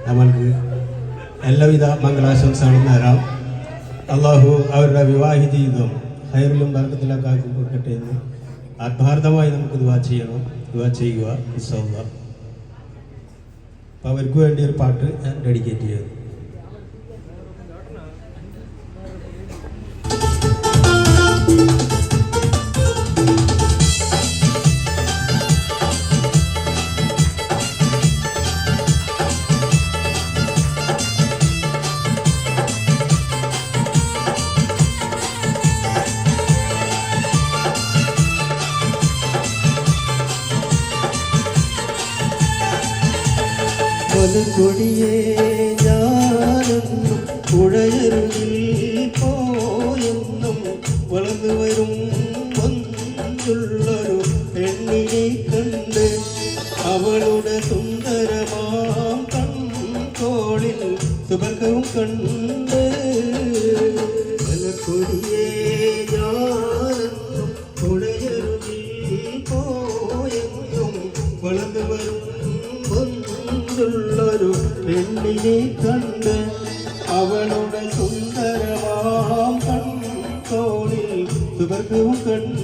നമ്മൾക്ക് എല്ലാവിധ മംഗളാശംസകളും നേരാം. അള്ളാഹു അവരുടെ വിവാഹ ജീവിതം ഹൈറിലും ബർക്കത്തിലൊക്കെ ആക്കി കൊടുക്കട്ടെ എന്ന് ആത്മാർത്ഥമായി നമുക്ക് ദുആ ചെയ്യുക ഇൻഷാ അല്ലാഹ്. അപ്പോൾ അവർക്ക് വേണ്ടി ഒരു പാട്ട് ഞാൻ ഡെഡിക്കേറ്റ് ചെയ്യുന്നു. കൊടിയേ ഞാനെന്നും പുഴയരുകിൽ പോയെന്നും വളർന്നു വരും മഞ്ഞുള്ളൊരു പെണ്ണിനെ കണ്ട് അവളുടെ സുന്ദരമാം കൺകോളിൽ സുബർഗവും കണ്ട് കൊടിയേ ഞാനെന്നും പുഴയരുകിൽ പോയെന്നും വളർന്നു വരും ുള്ളൊരു പെണ്ണിനെ കണ്ട് അവളുടെ സുന്ദരമാം കൺകോണിൽ സുബർഗവും കണ്ട്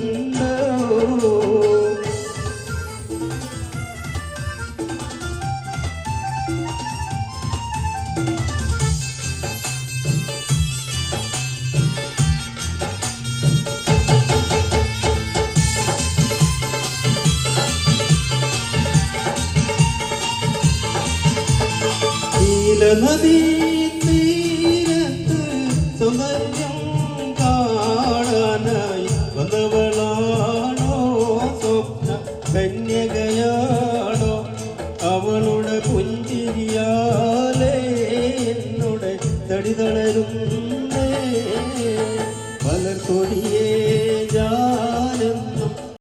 നദീ തീരത്ത് സൗന്ദര്യം കാണാനായി വന്നവളാണോ സ്വപ്ന കന്യകയാണോ അവളുടെ പുഞ്ചിരിയാലേ എന്നോട് തടിതളരും